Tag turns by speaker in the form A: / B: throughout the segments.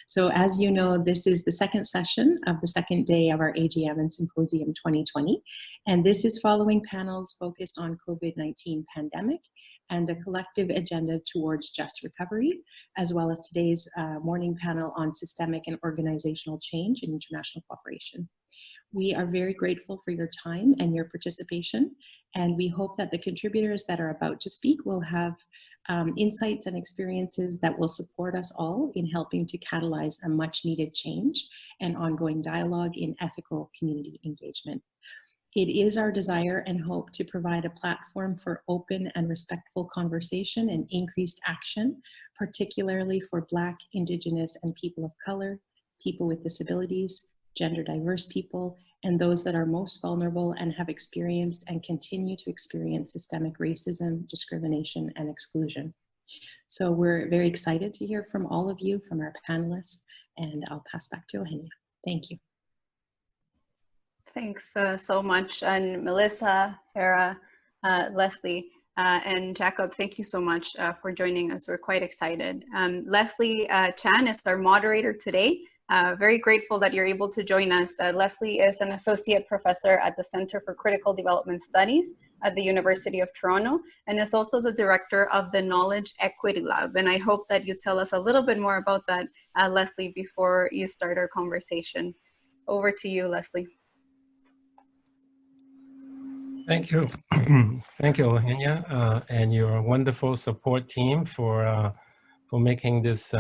A: So as you know, this is the second session of the second day of our AGM and Symposium 2020. And this is following panels focused on COVID-19 pandemic and a collective agenda towards just recovery, as well as today's morning panel on systemic and organizational change in international cooperation. We are very grateful for your time and your participation, and we hope that the contributors that are about to speak will have insights and experiences that will support us all in helping to catalyze a much needed change and ongoing dialogue in ethical community engagement. It is our desire and hope to provide a platform for open and respectful conversation and increased action, particularly for Black, Indigenous, and people of color, people with disabilities, gender diverse people, and those that are most vulnerable and have experienced and continue to experience systemic racism, discrimination, and exclusion. So we're very excited to hear from all of you, from our panelists, and I'll pass back to Eugenia. Thank you.
B: Thanks so much. And Melissa, Farah, Leslie, and Jacob, thank you so much for joining us. We're quite excited. Leslie Chan is our moderator today. Very grateful that you're able to join us. Leslie is an associate professor at the Center for Critical Development Studies at the University of Toronto, and is also the director of the Knowledge Equity Lab. And I hope that you tell us a little bit more about that, Leslie, before you start our conversation. Over to you, Leslie.
C: Thank you. Thank you, Eugenia, and your wonderful support team for making this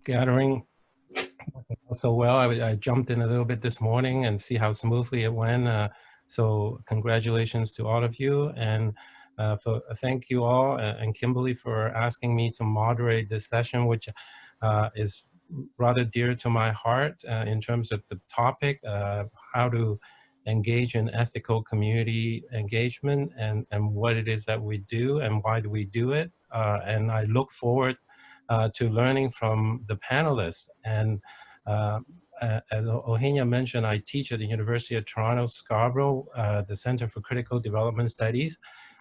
C: gathering so well. I jumped in a little bit this morning and see how smoothly it went. So congratulations to all of you, and thank you all and Kimberly for asking me to moderate this session, which is rather dear to my heart in terms of the topic, how to engage in ethical community engagement and what it is that we do and why do we do it. And I look forward to learning from the panelists. And as Eugenia mentioned, I teach at the University of Toronto, Scarborough, the Center for Critical Development Studies,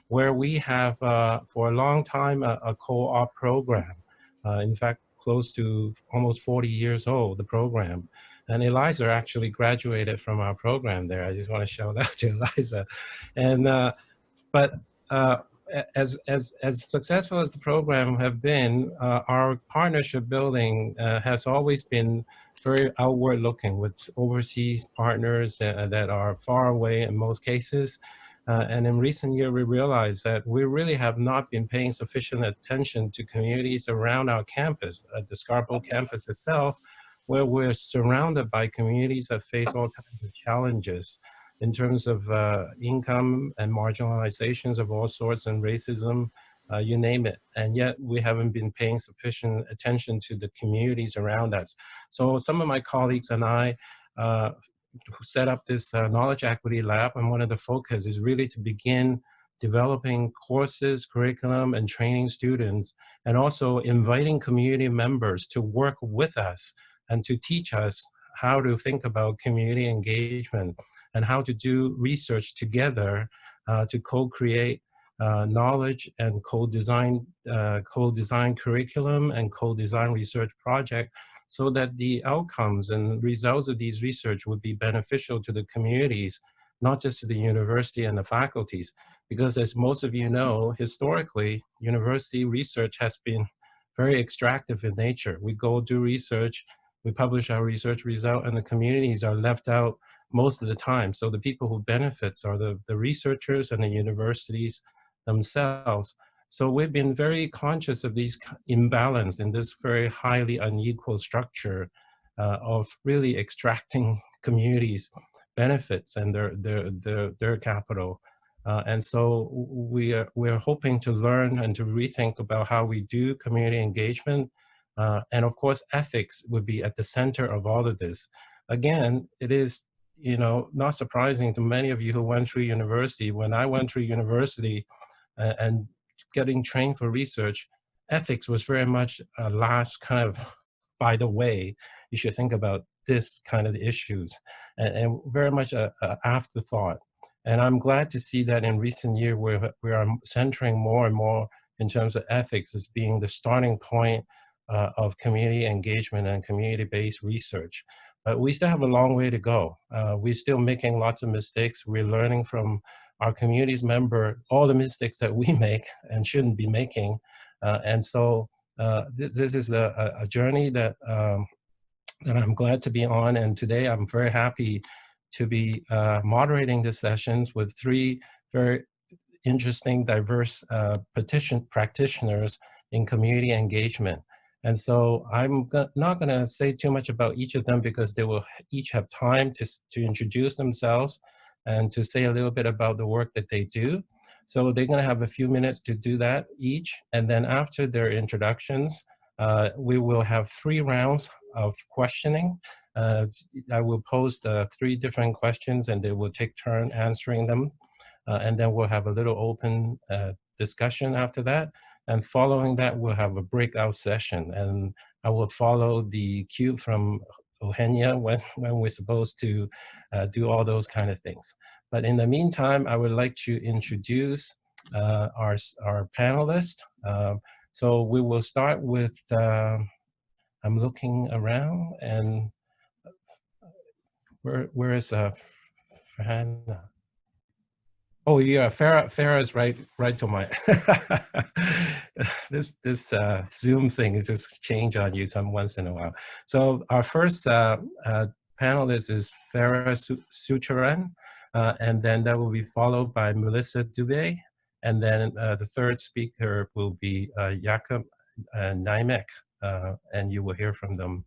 C: where we have for a long time a co-op program. In fact, close to almost 40 years old, the program. And Eliza actually graduated from our program there. I just want to shout out to Eliza. And as successful as the program have been, our partnership building has always been very outward looking with overseas partners that are far away in most cases. And in recent years, we realized that we really have not been paying sufficient attention to communities around our campus, the Scarborough campus itself, where we're surrounded by communities that face all kinds of challenges in terms of income and marginalizations of all sorts and racism, you name it. And yet we haven't been paying sufficient attention to the communities around us. So some of my colleagues and I who set up this Knowledge Equity Lab, and one of the focus is really to begin developing courses, curriculum, and training students, and also inviting community members to work with us and to teach us how to think about community engagement and how to do research together to co-create knowledge and co-design curriculum and co-design research project, so that the outcomes and results of these research would be beneficial to the communities, not just to the university and the faculties. Because as most of you know, historically, university research has been very extractive in nature. We go do research, we publish our research result, and the communities are left out most of the time. So the people who benefits are the researchers and the universities themselves. So we've been very conscious of these imbalance in this very highly unequal structure of really extracting communities' benefits and their capital. And so we're hoping to learn and to rethink about how we do community engagement. And of course, ethics would be at the center of all of this. Again, it is, you know, not surprising to many of you who went through university. When I went through university and getting trained for research, ethics was very much a last kind of, by the way, you should think about this kind of issues, and very much a afterthought. And I'm glad to see that in recent years we are centering more and more in terms of ethics as being the starting point of community engagement and community-based research. But we still have a long way to go. We're still making lots of mistakes. We're learning from our community's member all the mistakes that we make and shouldn't be making. And so this is a journey that that I'm glad to be on. And today I'm very happy to be moderating the sessions with three very interesting, diverse practitioners in community engagement. And so I'm not going to say too much about each of them because they will each have time to introduce themselves and to say a little bit about the work that they do. So they're going to have a few minutes to do that each. And then after their introductions, we will have 3 rounds of questioning. I will pose the 3 different questions and they will take turn answering them. And then we'll have a little open discussion after that. And following that, we'll have a breakout session. And I will follow the cue from Eugenia when we're supposed to do all those kind of things. But in the meantime, I would like to introduce our panelists. So we will start with, I'm looking around and where is Fahana? Oh yeah, Farah is right to my, this Zoom thing is just change on you some once in a while. So our first panelist is Farah Sucharan, and then that will be followed by Melissa Dubé, and then the third speaker will be Jakob Naimek, and you will hear from them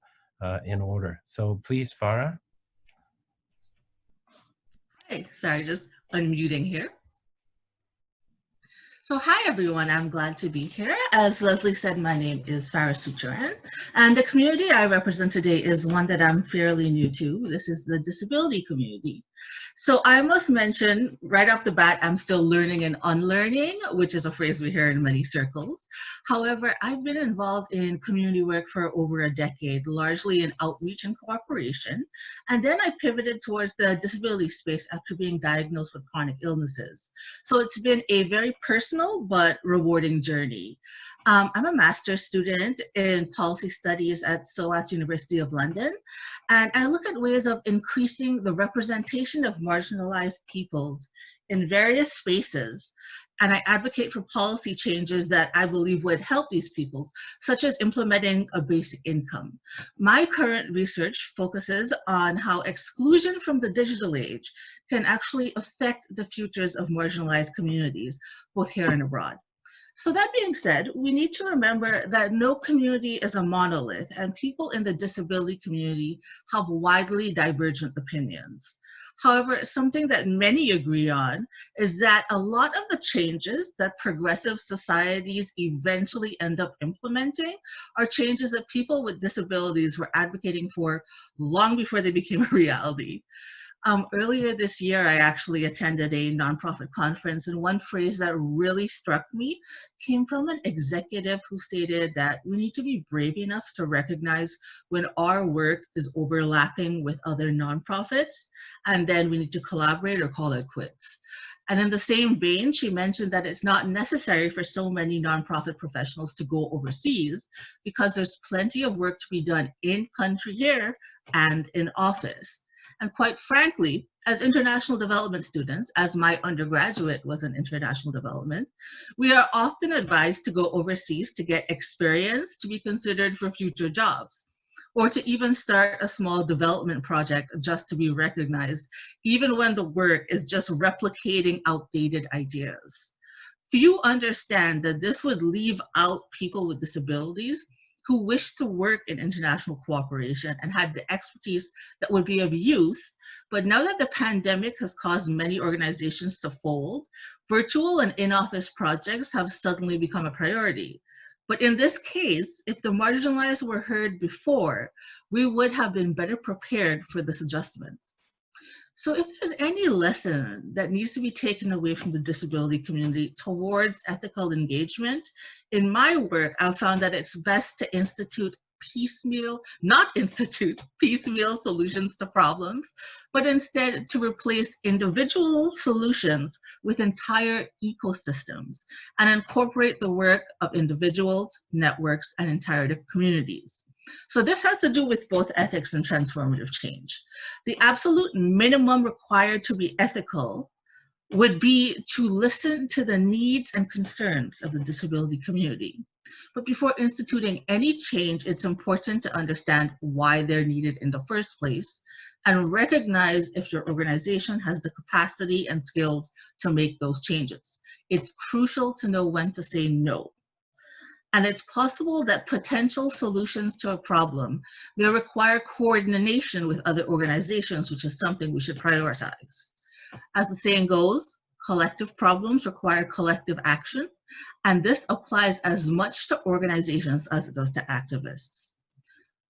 C: in order. So please, Farah.
D: Hey, sorry, just unmuting here. So hi everyone, I'm glad to be here. As Leslie said, my name is Farah Sucharan, and the community I represent today is one that I'm fairly new to. This is the disability community. So I must mention right off the bat, I'm still learning and unlearning, which is a phrase we hear in many circles. However, I've been involved in community work for over a decade, largely in outreach and cooperation. And then I pivoted towards the disability space after being diagnosed with chronic illnesses. So it's been a very personal but rewarding journey. I'm a master's student in policy studies at SOAS University of London, and I look at ways of increasing the representation of marginalized peoples in various spaces, and I advocate for policy changes that I believe would help these peoples, such as implementing a basic income. My current research focuses on how exclusion from the digital age can actually affect the futures of marginalized communities, both here and abroad. So that being said, we need to remember that no community is a monolith, and people in the disability community have widely divergent opinions. However, something that many agree on is that a lot of the changes that progressive societies eventually end up implementing are changes that people with disabilities were advocating for long before they became a reality. Earlier this year, I actually attended a nonprofit conference, and one phrase that really struck me came from an executive who stated that we need to be brave enough to recognize when our work is overlapping with other nonprofits, and then we need to collaborate or call it quits. And in the same vein, she mentioned that it's not necessary for so many nonprofit professionals to go overseas because there's plenty of work to be done in country here and in office. And quite frankly, as international development students, as my undergraduate was in international development, we are often advised to go overseas to get experience to be considered for future jobs, or to even start a small development project just to be recognized, even when the work is just replicating outdated ideas. Few understand that this would leave out people with disabilities who wish to work in international cooperation and had the expertise that would be of use. But now that the pandemic has caused many organizations to fold, virtual and in-office projects have suddenly become a priority. But in this case, if the marginalized were heard before, we would have been better prepared for this adjustment. So if there's any lesson that needs to be taken away from the disability community towards ethical engagement, in my work, I've found that it's best to institute piecemeal solutions to problems, but instead to replace individual solutions with entire ecosystems and incorporate the work of individuals, networks, and entire communities. So this has to do with both ethics and transformative change. The absolute minimum required to be ethical would be to listen to the needs and concerns of the disability community. But before instituting any change, it's important to understand why they're needed in the first place and recognize if your organization has the capacity and skills to make those changes. It's crucial to know when to say no. And it's possible that potential solutions to a problem may require coordination with other organizations, which is something we should prioritize. As the saying goes, collective problems require collective action, and this applies as much to organizations as it does to activists.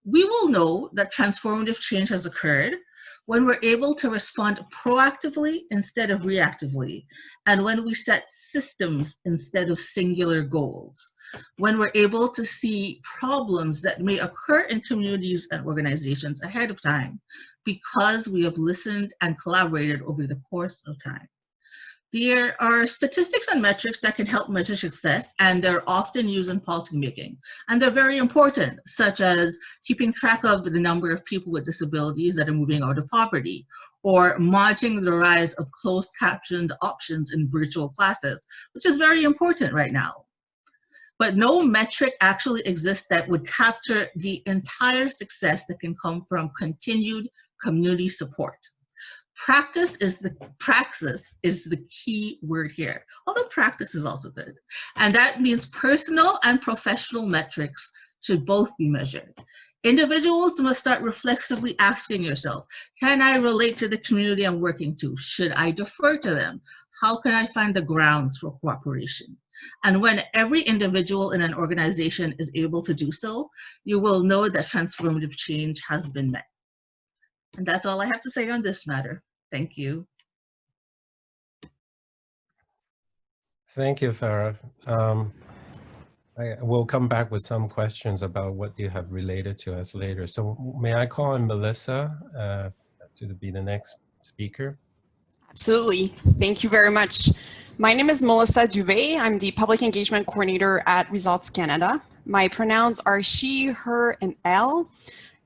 D: We will know that transformative change has occurred when we're able to respond proactively instead of reactively, and when we set systems instead of singular goals, when we're able to see problems that may occur in communities and organizations ahead of time because we have listened and collaborated over the course of time. There are statistics and metrics that can help measure success, and they're often used in policymaking. And they're very important, such as keeping track of the number of people with disabilities that are moving out of poverty, or monitoring the rise of closed captioned options in virtual classes, which is very important right now. But no metric actually exists that would capture the entire success that can come from continued community support. Praxis is the key word here, although practice is also good. And that means personal and professional metrics should both be measured. Individuals must start reflexively asking yourself, can I relate to the community I'm working to? Should I defer to them? How can I find the grounds for cooperation? And when every individual in an organization is able to do so, you will know that transformative change has been met. And that's all I have to say on this matter. Thank you.
C: Thank you, Farah. I will come back with some questions about what you have related to us later. So may I call on Melissa to be the next speaker?
E: Absolutely. Thank you very much. My name is Melissa Dubé. I'm the Public Engagement Coordinator at Results Canada. My pronouns are she, her, and elle.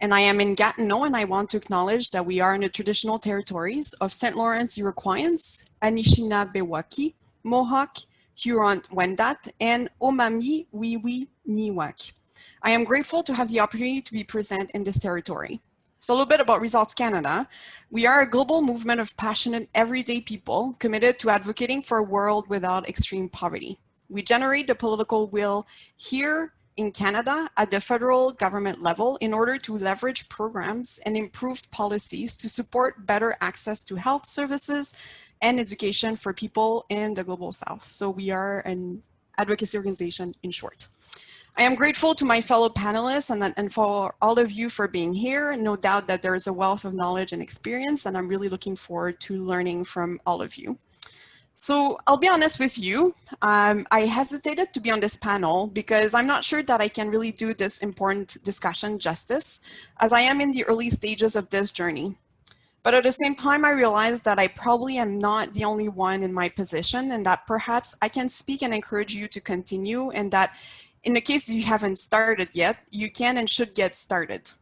E: And I am in Gatineau, and I want to acknowledge that we are in the traditional territories of St. Lawrence Iroquoians, Anishinaabe, Mohawk, Huron-Wendat, and Omami-Wiwi-Niwak. I am grateful to have the opportunity to be present in this territory. So a little bit about Results Canada. We are a global movement of passionate, everyday people committed to advocating for a world without extreme poverty. We generate the political will here in Canada at the federal government level in order to leverage programs and improved policies to support better access to health services and education for people in the global south. So we are an advocacy organization in short. I am grateful to my fellow panelists and for all of you for being here. No doubt that there is a wealth of knowledge and experience, and I'm really looking forward to learning from all of you. So I'll be honest with you, I hesitated to be on this panel because I'm not sure that I can really do this important discussion justice, as I am in the early stages of this journey. But at the same time, I realized that I probably am not the only one in my position, and that perhaps I can speak and encourage you to continue, and that in the case you haven't started yet, you can and should get started.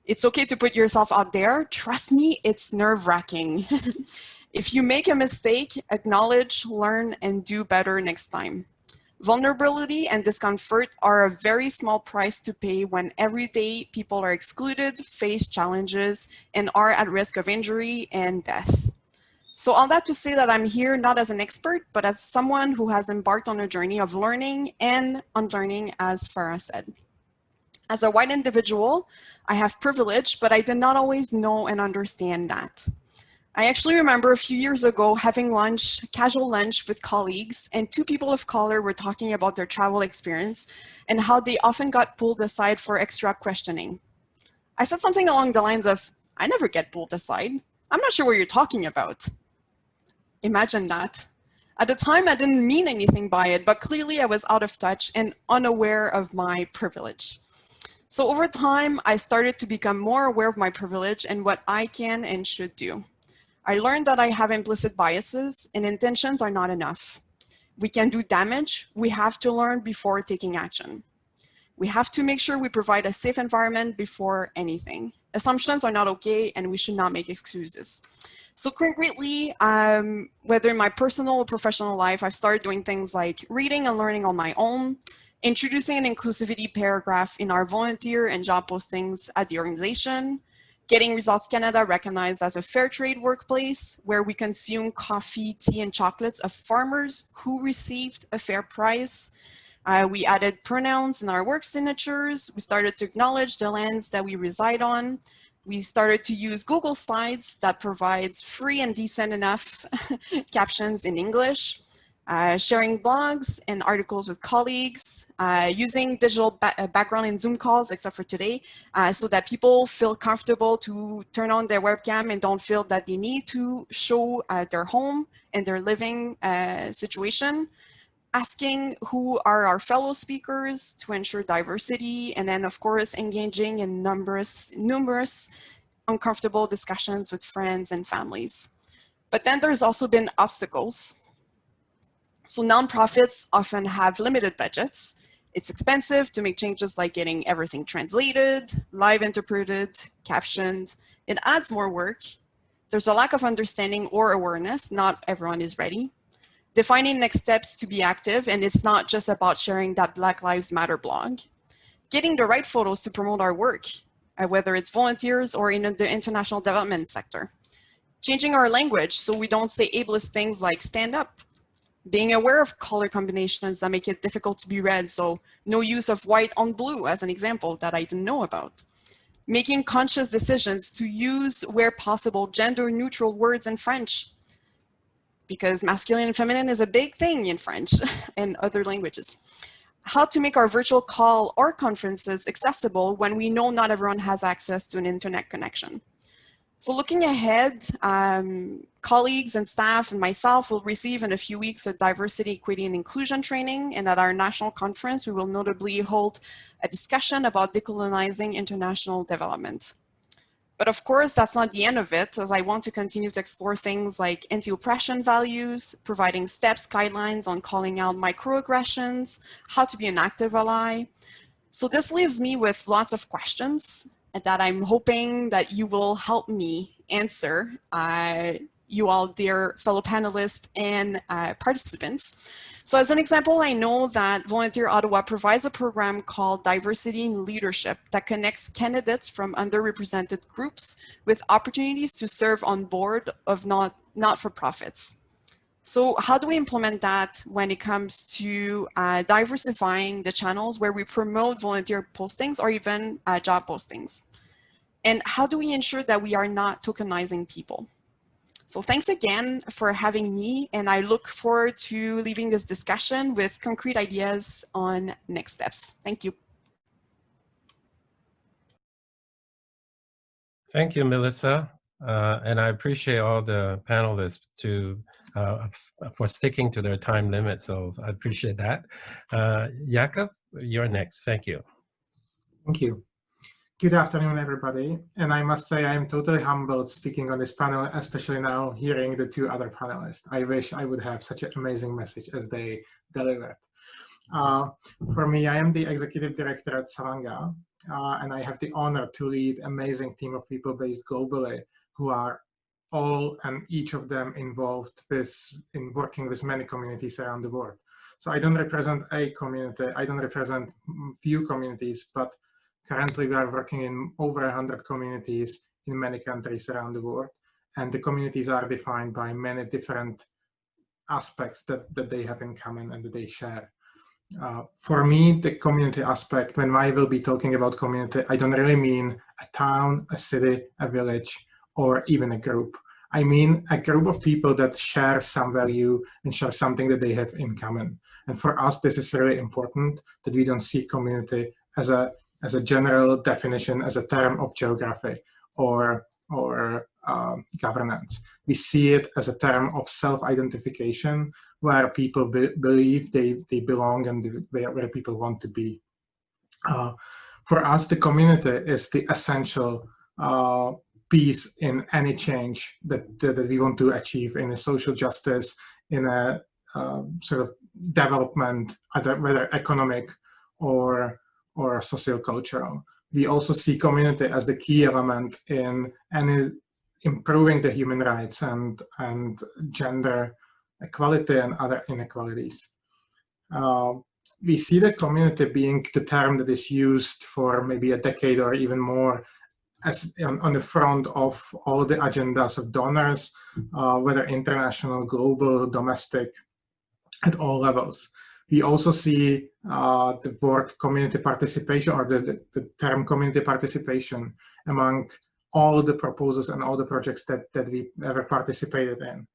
E: It's okay to put yourself out there. Trust me, it's nerve-wracking. If you make a mistake, acknowledge, learn, and do better next time. Vulnerability and discomfort are a very small price to pay when everyday people are excluded, face challenges, and are at risk of injury and death. So all that to say that I'm here not as an expert, but as someone who has embarked on a journey of learning and unlearning, as Farah said. As a white individual, I have privilege, but I did not always know and understand that. I actually remember a few years ago having lunch, casual lunch with colleagues, and two people of color were talking about their travel experience and how they often got pulled aside for extra questioning. I said something along the lines of, I never get pulled aside. I'm not sure what you're talking about. Imagine that. At the time, I didn't mean anything by it, but clearly I was out of touch and unaware of my privilege. So over time, I started to become more aware of my privilege and what I can and should do. I learned that I have implicit biases and intentions are not enough. We can do damage. We have to learn before taking action. We have to make sure we provide a safe environment before anything. Assumptions are not okay, and we should not make excuses. So concretely, whether in my personal or professional life, I've started doing things like reading and learning on my own, introducing an inclusivity paragraph in our volunteer and job postings at the organization, getting Results Canada recognized as a fair trade workplace where we consume coffee, tea, and chocolates of farmers who received a fair price. We added pronouns in our work signatures. We started to acknowledge the lands that we reside on. We started to use Google Slides that provides free and decent enough captions in English. Sharing blogs and articles with colleagues, using digital background in Zoom calls, except for today, so that people feel comfortable to turn on their webcam and don't feel that they need to show their home and their living situation. Asking who are our fellow speakers to ensure diversity, and then of course engaging in numerous uncomfortable discussions with friends and families. But then there's also been obstacles. So nonprofits often have limited budgets. It's expensive to make changes like getting everything translated, live interpreted, captioned. It adds more work. There's a lack of understanding or awareness. Not everyone is ready. Defining next steps to be active, and it's not just about sharing that Black Lives Matter blog. Getting the right photos to promote our work, whether it's volunteers or in the international development sector. Changing our language so we don't say ableist things like stand up. Being aware of color combinations that make it difficult to be read, so no use of white on blue as an example that I didn't know about. Making conscious decisions to use, where possible, gender neutral words in French, because masculine and feminine is a big thing in French and other languages. How to make our virtual call or conferences accessible when we know not everyone has access to an internet connection. So looking ahead, colleagues and staff and myself will receive in a few weeks a diversity, equity, and inclusion training. And at our national conference, we will notably hold a discussion about decolonizing international development. But of course, that's not the end of it, as I want to continue to explore things like anti-oppression values, providing steps, guidelines on calling out microaggressions, how to be an active ally. So this leaves me with lots of questions that I'm hoping that you will help me answer, you all, dear fellow panelists and participants. So as an example, I know that Volunteer Ottawa provides a program called Diversity in Leadership that connects candidates from underrepresented groups with opportunities to serve on board of not-for-profits. So how do we implement that when it comes to diversifying the channels where we promote volunteer postings or even job postings? And how do we ensure that we are not tokenizing people? So thanks again for having me, and I look forward to leaving this discussion with concrete ideas on next steps. Thank you.
C: Thank you, Melissa. And I appreciate all the panelists for sticking to their time limit, so I appreciate that. Jakob, you're next. Thank you.
F: Thank you. Good afternoon, everybody. And I must say I am totally humbled speaking on this panel, especially now hearing the two other panelists. I wish I would have such an amazing message as they delivered. For me, I am the executive director at Savanga, and I have the honor to lead an amazing team of people based globally who are all and each of them involved in working with many communities around the world. So I don't represent a community, I don't represent few communities, but currently we are working in over 100 communities in many countries around the world. And the communities are defined by many different aspects that they have in common and that they share. For me, the community aspect, when I will be talking about community, I don't really mean a town, a city, a village, or even a group. I mean a group of people that share some value and share something that they have in common. And for us, this is really important, that we don't see community as a general definition, as a term of geography or governance. We see it as a term of self-identification, where people believe they belong and where people want to be. For us, the community is the essential piece in any change that we want to achieve in a social justice, in a sort of development, whether economic or socio-cultural. We also see community as the key element in any improving the human rights and gender equality and other inequalities. We see the community being the term that is used for maybe a decade or even more as on the front of all the agendas of donors, whether international, global, domestic, at all levels. We also see the word community participation, or the term community participation, among all the proposals and all the projects that we ever participated in.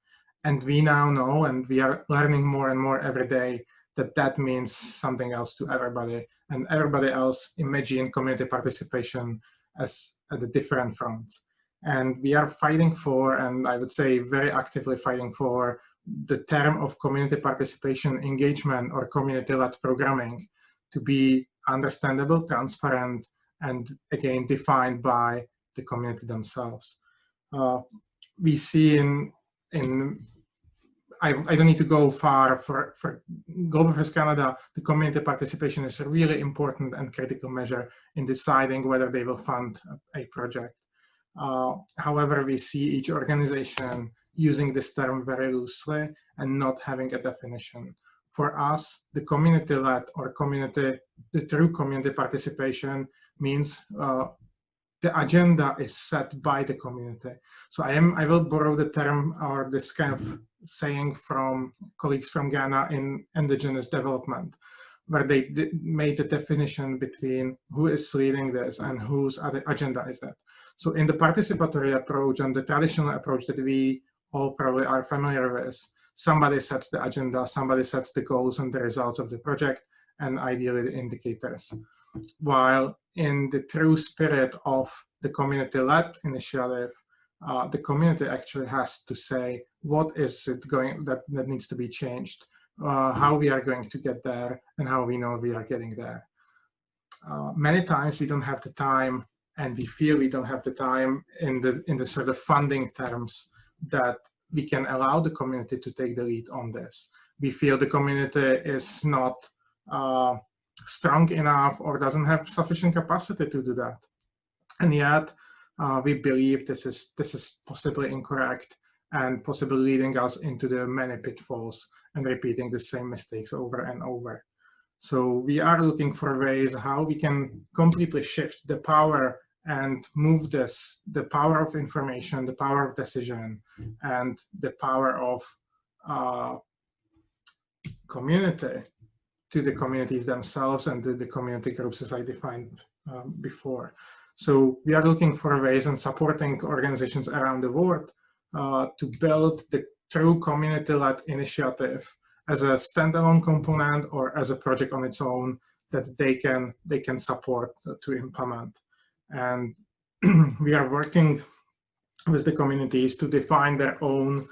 F: And we now know, and we are learning more and more every day, that means something else to everybody. And everybody else imagine community participation as at the different fronts. And we are fighting for, and I would say very actively fighting for, the term of community participation, engagement, or community-led programming to be understandable, transparent, and again defined by the community themselves. We see I don't need to go far, for Global First Canada, the community participation is a really important and critical measure in deciding whether they will fund a project. However, we see each organization using this term very loosely and not having a definition. For us, the community-led or the true community participation means the agenda is set by the community. So I will borrow the term or this kind of saying from colleagues from Ghana in indigenous development, where they made the definition between who is leading this and whose agenda is it. So in the participatory approach and the traditional approach that we all probably are familiar with, somebody sets the agenda, somebody sets the goals and the results of the project, and ideally the indicators. While in the true spirit of the community-led initiative, the community actually has to say what is it that needs to be changed, how we are going to get there, and how we know we are getting there. Many times we don't have the time, and we feel we don't have the time in the sort of funding terms that we can allow the community to take the lead on this. We feel the community is not strong enough or doesn't have sufficient capacity to do that. And yet we believe this is possibly incorrect and possibly leading us into the many pitfalls and repeating the same mistakes over and over. So we are looking for ways how we can completely shift the power and move the power of information, the power of decision, and the power of community to the communities themselves and the community groups as I defined before. So we are looking for ways and supporting organizations around the world to build the true community-led initiative as a standalone component or as a project on its own that they can support to implement. And we are working with the communities to define their own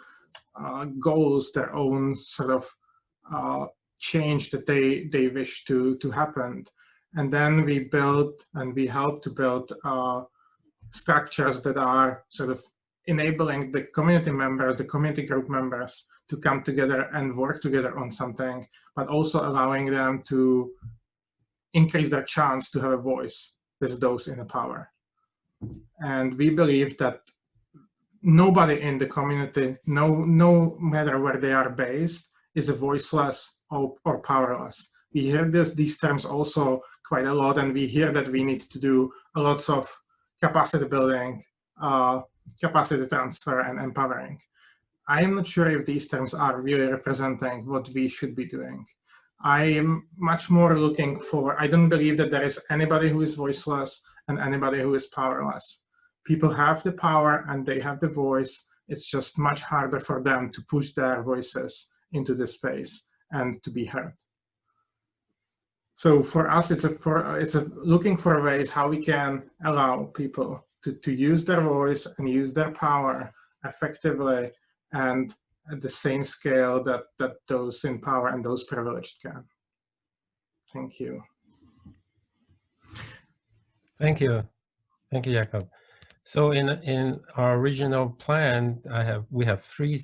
F: goals, their own sort of change that they wish to happen. And then we build and we help to build structures that are sort of enabling the community members, the community group members to come together and work together on something, but also allowing them to increase their chance to have a voice with those in the power. And we believe that nobody in the community, no matter where they are based, is a voiceless or powerless. We hear these terms also quite a lot, and we hear that we need to do a lot of capacity building, capacity transfer, and empowering. I am not sure if these terms are really representing what we should be doing. I am much more looking for, I don't believe that there is anybody who is voiceless and anybody who is powerless. People have the power and they have the voice. It's just much harder for them to push their voices into the space and to be heard. So for us, it's looking for ways how we can allow people to use their voice and use their power effectively and at the same scale that those in power and those privileged can. Thank you.
C: Thank you. Thank you, Jakob. So in our original plan, we have three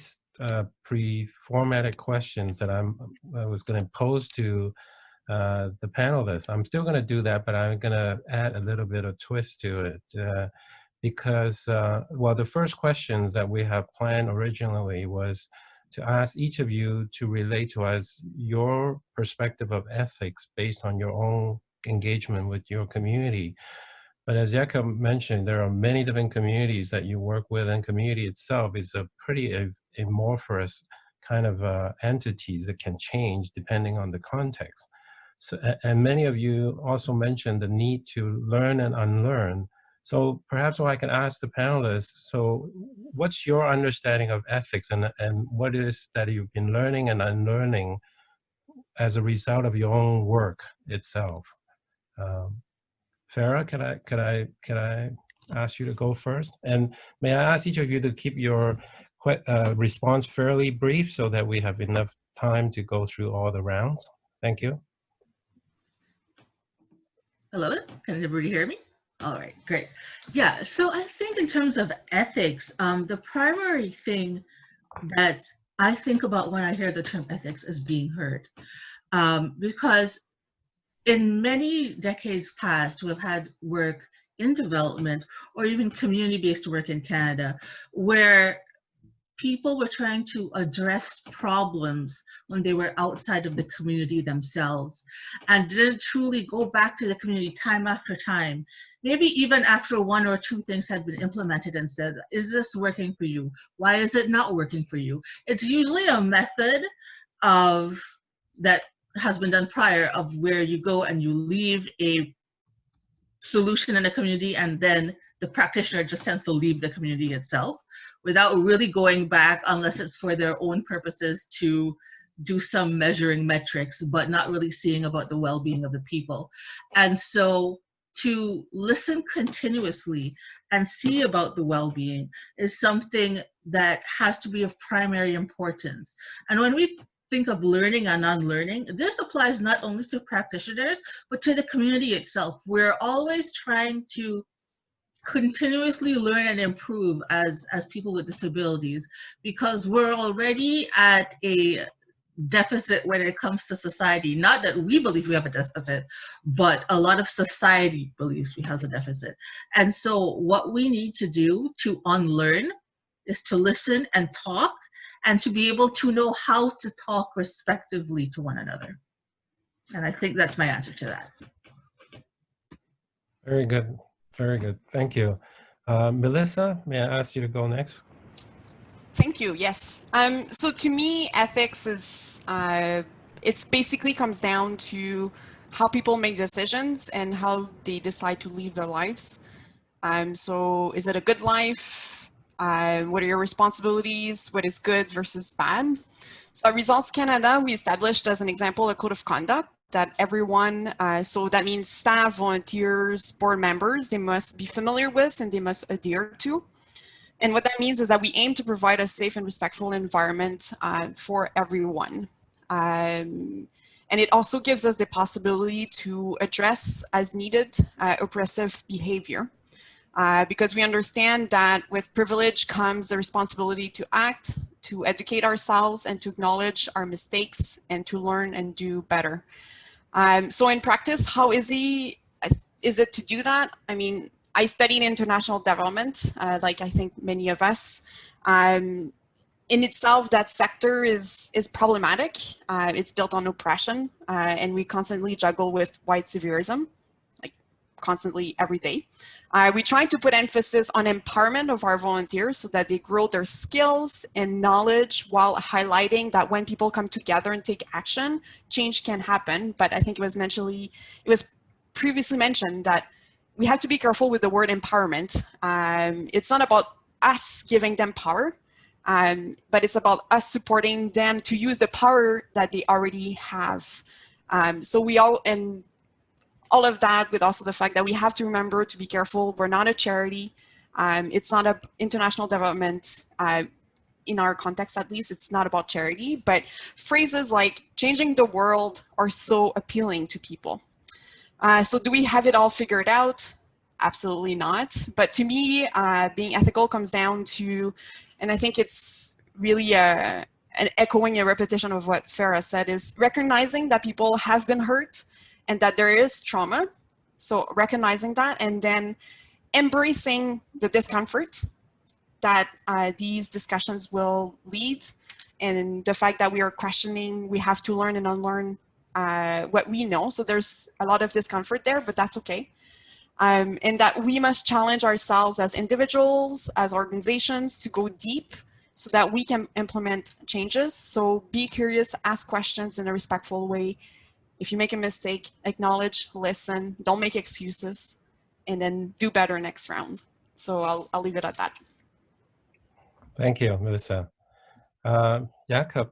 C: pre-formatted questions that I was going to pose to the panelists. I'm still going to do that, but I'm going to add a little bit of twist to it because, well, the first questions that we have planned originally was to ask each of you to relate to us your perspective of ethics based on your own engagement with your community. But as Jakob mentioned, there are many different communities that you work with, and community itself is a pretty amorphous kind of entities that can change depending on the context. So, and many of you also mentioned the need to learn and unlearn. So perhaps I can ask the panelists, so what's your understanding of ethics, and what is that you've been learning and unlearning as a result of your own work itself? Farah, can I ask you to go first? And may I ask each of you to keep your response fairly brief so that we have enough time to go through all the rounds? Thank you.
D: Hello, can everybody hear me? All right, great. Yeah, so I think in terms of ethics, the primary thing that I think about when I hear the term ethics is being heard. Because in many decades past, we've had work in development or even community-based work in Canada where people were trying to address problems when they were outside of the community themselves and didn't truly go back to the community time after time, maybe even after one or two things had been implemented and said, is this working for you? Why is it not working for you? It's usually a method of that has been done prior of where you go and you leave a solution in a community and then the practitioner just tends to leave the community itself without really going back unless it's for their own purposes to do some measuring metrics, but not really seeing about the well-being of the people. And so to listen continuously and see about the well-being is something that has to be of primary importance. And when we think of learning and unlearning, this applies not only to practitioners, but to the community itself. We're always trying to continuously learn and improve as people with disabilities, because we're already at a deficit when it comes to society. Not that we believe we have a deficit, but a lot of society believes we have a deficit. And so what we need to do to unlearn is to listen and talk, and to be able to know how to talk respectively to one another. And I think that's my answer to that.
C: Very good. Very good. Thank you. Melissa, may I ask you to go next?
E: Thank you. Yes. So to me, ethics is, it basically comes down to how people make decisions and how they decide to live their lives. So is it a good life? What are your responsibilities? What is good versus bad? So at Results Canada, we established as an example a code of conduct that everyone, so that means staff, volunteers, board members, they must be familiar with and they must adhere to. And what that means is that we aim to provide a safe and respectful environment for everyone. And it also gives us the possibility to address as needed oppressive behavior. Because we understand that with privilege comes the responsibility to act, to educate ourselves, and to acknowledge our mistakes, and to learn and do better. So in practice, how easy is it to do that? I mean, I studied international development, like I think many of us. In itself, that sector is problematic. It's built on oppression, and we constantly juggle with white saviorism, constantly every day. We try to put emphasis on empowerment of our volunteers so that they grow their skills and knowledge while highlighting that when people come together and take action, change can happen. But I think it was previously mentioned that we have to be careful with the word empowerment. It's not about us giving them power, but it's about us supporting them to use the power that they already have. So we all of that with also the fact that we have to remember to be careful. We're not a charity. It's not an international development. In our context, at least, it's not about charity, but phrases like changing the world are so appealing to people. So do we have it all figured out? absolutely not. But to me, being ethical comes down to, and I think it's really an echoing a repetition of what Farah said, is recognizing that people have been hurt and that there is trauma. So recognizing that, and then embracing the discomfort that these discussions will lead, and the fact that we are questioning, we have to learn and unlearn what we know. So there's a lot of discomfort there, but that's okay. And that we must challenge ourselves as individuals, as organizations, to go deep so that we can implement changes. So be curious, ask questions in a respectful way. If you make a mistake, acknowledge, listen, don't make excuses, and then do better next round. So I'll leave it at that.
C: Thank you, Melissa. Jakob,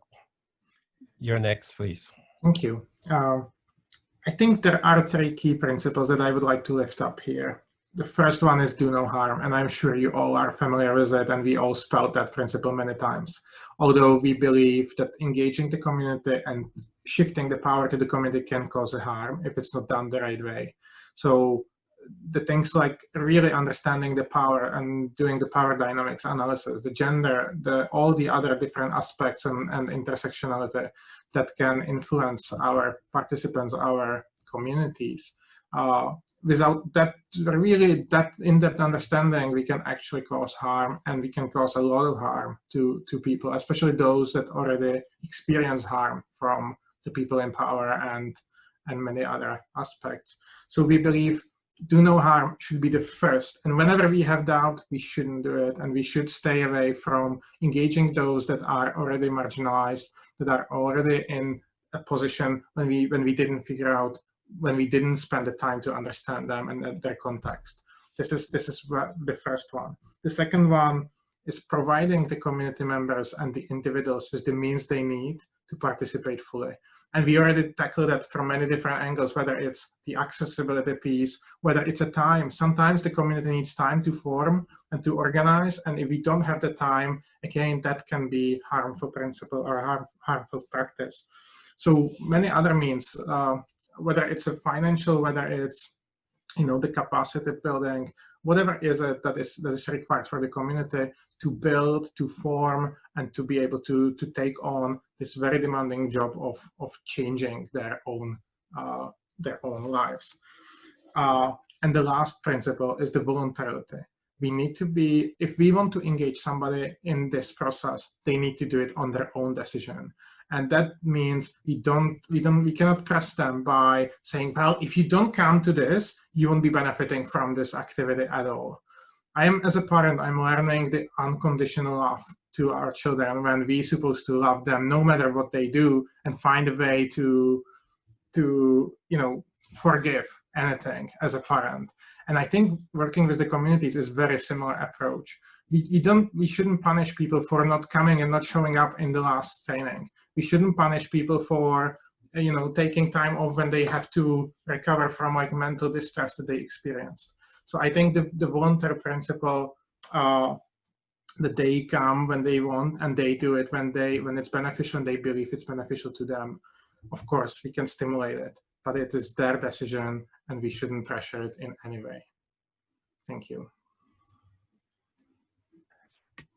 C: you're next, please.
F: Thank you. I think there are 3 key principles that I would like to lift up here. The first one is do no harm, and I'm sure you all are familiar with it, and we all spout that principle many times. Although we believe that engaging the community and shifting the power to the community can cause a harm if it's not done the right way. So the things like really understanding the power and doing the power dynamics analysis, the gender, all the other different aspects and intersectionality that can influence our participants, our communities. Without that in-depth understanding, we can actually cause harm, and we can cause a lot of harm to people, especially those that already experience harm from the people in power and many other aspects. So we believe do no harm should be the first. And whenever we have doubt, we shouldn't do it. And we should stay away from engaging those that are already marginalized, that are already in a position when we didn't figure out, when we didn't spend the time to understand them and their context. This is the first one. The second one is providing the community members and the individuals with the means they need to participate fully. And we already tackled that from many different angles, whether it's the accessibility piece, whether it's a time. Sometimes the community needs time to form and to organize. And if we don't have the time, again, that can be harmful principle or harmful practice. So many other means, whether it's a financial, whether it's the capacity building, whatever is it that is required for the community to build, to form, and to be able to take on this very demanding job of changing their own lives. And the last principle is the voluntarily. We need to be, if we want to engage somebody in this process, they need to do it on their own decision. And that means we cannot press them by saying, well, if you don't come to this, you won't be benefiting from this activity at all. As a parent, I'm learning the unconditional love to our children when we're supposed to love them no matter what they do and find a way to forgive anything as a parent. And I think working with the communities is very similar approach. We shouldn't punish people for not coming and not showing up in the last training. We shouldn't punish people for taking time off when they have to recover from mental distress that they experienced. So I think the voluntary principle, that they come when they want and they do it when it's beneficial and they believe it's beneficial to them. Of course, we can stimulate it, but it is their decision and we shouldn't pressure it in any way. Thank you.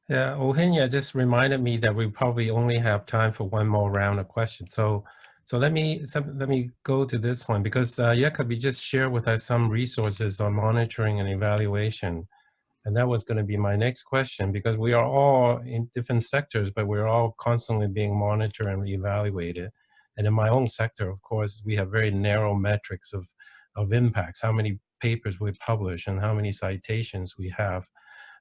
C: Yeah, Eugenia just reminded me that we probably only have time for one more round of questions. So let me go to this one, because Jakob, you just shared with us some resources on monitoring and evaluation. And that was going to be my next question, because we are all in different sectors, but we're all constantly being monitored and evaluated. And in my own sector, of course, we have very narrow metrics of impacts, how many papers we publish and how many citations we have.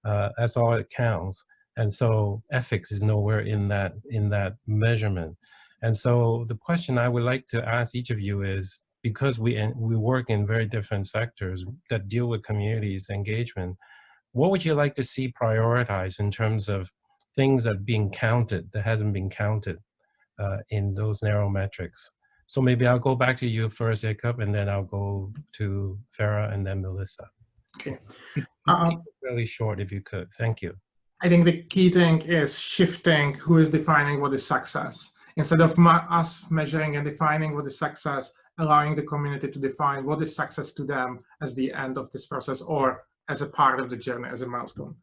C: That's all it counts. And so ethics is nowhere in that measurement. And so the question I would like to ask each of you is, because we work in very different sectors that deal with communities engagement, what would you like to see prioritized in terms of things that are being counted, that hasn't been counted in those narrow metrics? So maybe I'll go back to you first, Jakob, and then I'll go to Farah and then Melissa.
F: Okay.
C: Really short, if you could. Thank you.
F: I think the key thing is shifting who is defining what is success. Instead of us measuring and defining what is success allowing the community to define what is success to them as the end of this process or as a part of the journey, as a milestone.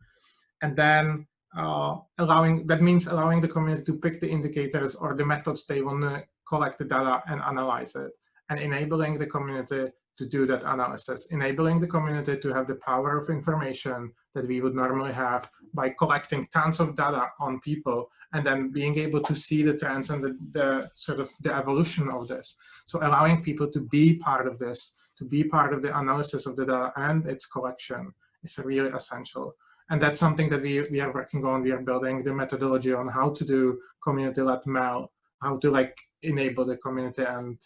F: And then that means allowing the community to pick the indicators or the methods they want to collect the data and analyze it, and enabling the community to do that analysis, enabling the community to have the power of information that we would normally have by collecting tons of data on people, and then being able to see the trends and the sort of the evolution of this. So allowing people to be part of this, to be part of the analysis of the data and its collection is really essential. And that's something that we are working on. We are building the methodology on how to do community-led MEL, how to enable the community, and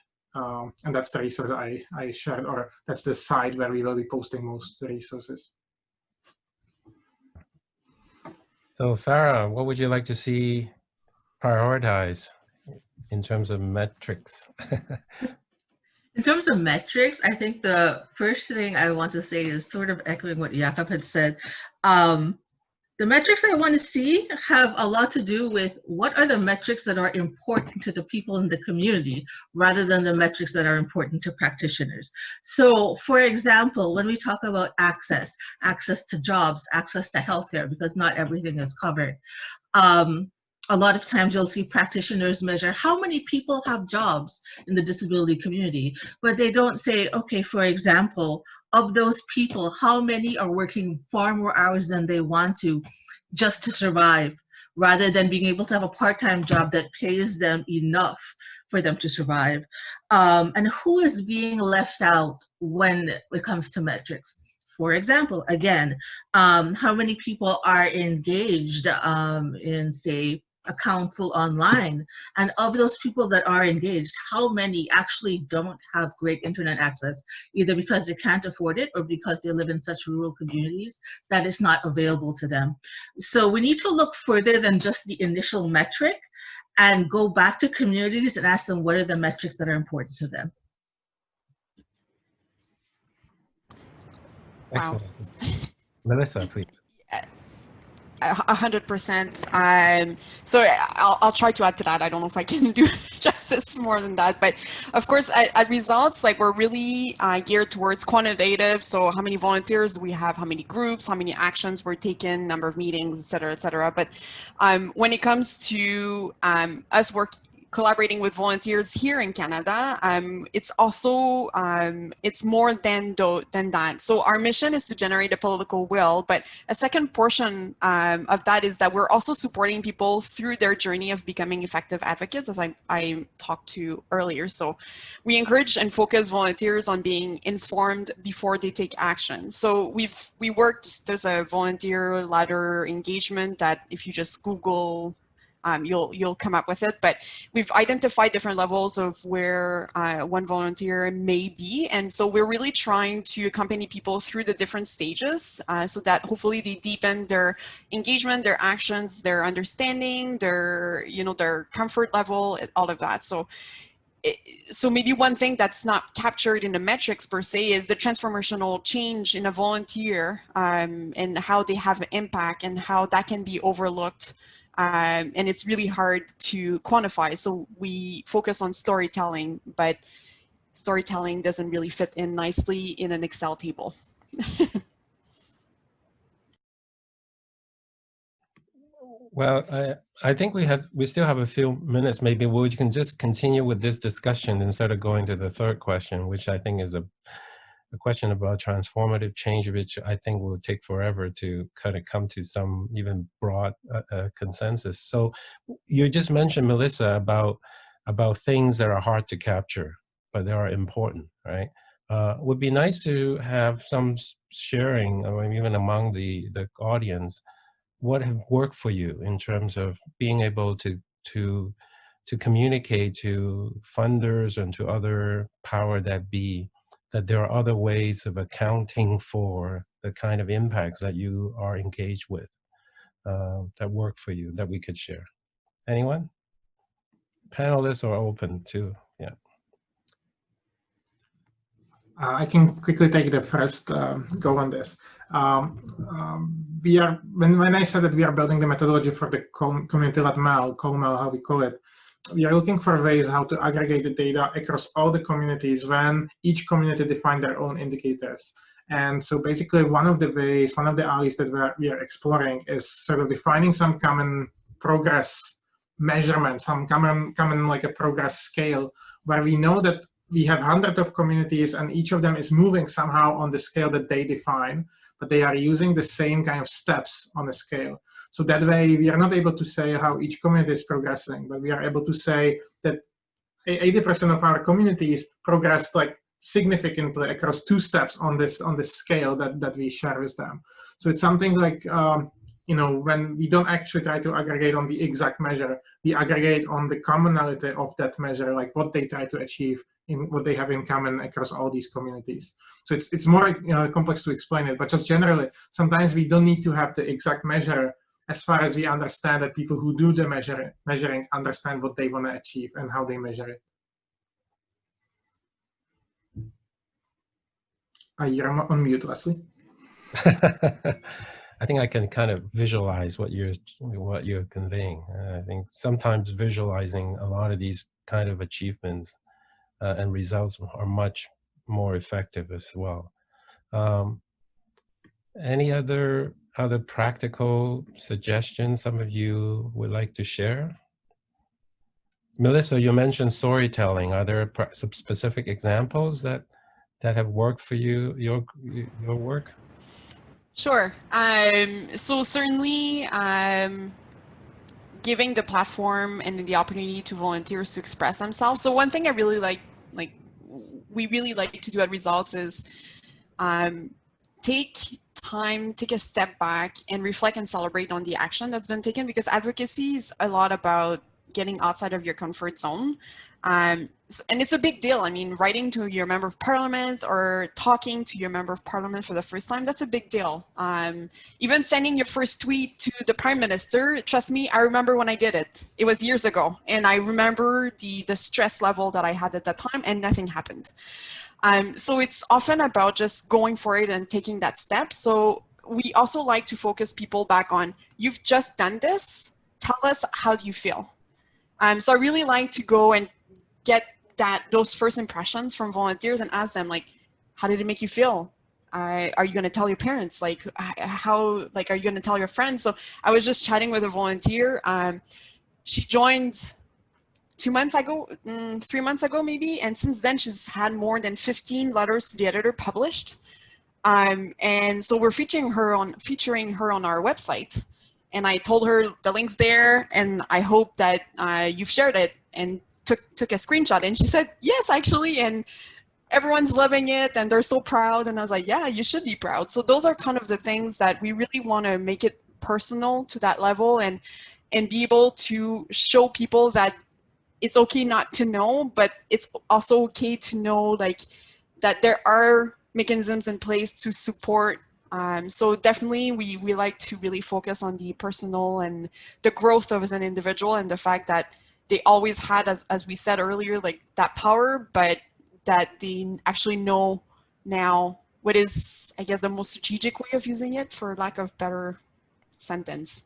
F: that's the resource I shared, or that's the site where we will be posting most of the resources.
C: So Farah, what would you like to see prioritize in terms of metrics?
D: In terms of metrics, I think the first thing I want to say is sort of echoing what Jakob had said. The metrics I want to see have a lot to do with what are the metrics that are important to the people in the community rather than the metrics that are important to practitioners. So for example, when we talk about access to jobs, access to healthcare, because not everything is covered. A lot of times you'll see practitioners measure how many people have jobs in the disability community, but they don't say, okay, for example, of those people, how many are working far more hours than they want to just to survive, rather than being able to have a part-time job that pays them enough for them to survive. And who is being left out when it comes to metrics? For example, again, how many people are engaged in, say, a council online, and of those people that are engaged, how many actually don't have great internet access, either because they can't afford it or because they live in such rural communities that it's not available to them. So we need to look further than just the initial metric and go back to communities and ask them what are the metrics that are important to them.
C: Excellent. Melissa, please.
E: 100%. So I'll try to add to that. I don't know if I can do justice more than that, but of course at results, we're really geared towards quantitative. So how many volunteers do we have, how many groups, how many actions were taken, number of meetings, et cetera, et cetera. But when it comes to us collaborating with volunteers here in Canada, it's also, it's more than that. So our mission is to generate a political will, but a second portion of that is that we're also supporting people through their journey of becoming effective advocates, as I talked to earlier. So we encourage and focus volunteers on being informed before they take action. So we worked, there's a volunteer ladder engagement that if you just Google, you'll come up with it, but we've identified different levels of where one volunteer may be, and so we're really trying to accompany people through the different stages so that hopefully they deepen their engagement, their actions, their understanding, their comfort level, all of that. So maybe one thing that's not captured in the metrics per se is the transformational change in a volunteer and how they have an impact and how that can be overlooked. And it's really hard to quantify. So we focus on storytelling, but storytelling doesn't really fit in nicely in an Excel table.
C: Well, I think we still have a few minutes. Maybe we can just continue with this discussion instead of going to the third question, which I think is a question about transformative change, which I think will take forever to kind of come to some even broad consensus. So you just mentioned, Melissa, about things that are hard to capture, but they are important, right? Would be nice to have some sharing, or even among the audience, what have worked for you in terms of being able to communicate to funders and to other power that be, that there are other ways of accounting for the kind of impacts that you are engaged with that work for you, that we could share. Anyone? Panelists are open too, yeah.
F: I can quickly take the first go on this. We are, when I said that we are building the methodology for the community-led MEL, CoMEL, how we call it, we are looking for ways how to aggregate the data across all the communities when each community define their own indicators. And so basically one of the ways, one of the alleys that we are exploring is sort of defining some common progress measurement, some common like a progress scale, where we know that we have hundreds of communities and each of them is moving somehow on the scale that they define, but they are using the same kind of steps on the scale. So that way we are not able to say how each community is progressing, but we are able to say that 80% of our communities progressed like significantly across 2 steps on this scale that we share with them. So it's something like you know, when we don't actually try to aggregate on the exact measure, we aggregate on the commonality of that measure, like what they try to achieve in what they have in common across all these communities. So it's more, you know, complex to explain it, but just generally, sometimes we don't need to have the exact measure as far as we understand that people who do the measuring understand what they want to achieve and how they measure it. You're on mute, Leslie.
C: I think I can kind of visualize what you're conveying. I think sometimes visualizing a lot of these kind of achievements and results are much more effective as well. Any other practical suggestions some of you would like to share? Melissa, you mentioned storytelling. Are there some specific examples that have worked for you, your work?
E: Sure. So certainly giving the platform and the opportunity to volunteers to express themselves. So one thing I really we really like to do at Results is take time, take a step back and reflect and celebrate on the action that's been taken, because advocacy is a lot about getting outside of your comfort zone. And it's a big deal. I mean, writing to your member of parliament or talking to your member of parliament for the first time, that's a big deal. Even sending your first tweet to the prime minister, trust me, I remember when I did it. It was years ago. And I remember the stress level that I had at that time, and nothing happened. So it's often about just going for it and taking that step. So we also like to focus people back on, you've just done this, tell us, how do you feel? So I really like to go and get those first impressions from volunteers and ask them, like, how did it make you feel? Are you going to tell your parents? Like, are you going to tell your friends? So I was just chatting with a volunteer. She joined 2 months ago, 3 months ago maybe, and since then she's had more than 15 letters to the editor published. And so we're featuring her on our website. And I told her the link's there, and I hope that you've shared it, and took a screenshot. And she said, yes, actually, and everyone's loving it, and they're so proud. And I was like, yeah, you should be proud. So those are kind of the things that we really want to make it personal to that level, and be able to show people that it's okay not to know, but it's also okay to know, like, that there are mechanisms in place to support. So definitely we like to really focus on the personal and the growth of as an individual, and the fact that they always had, as we said earlier, like that power, but that they actually know now what is, I guess, the most strategic way of using it, for lack of better sentence.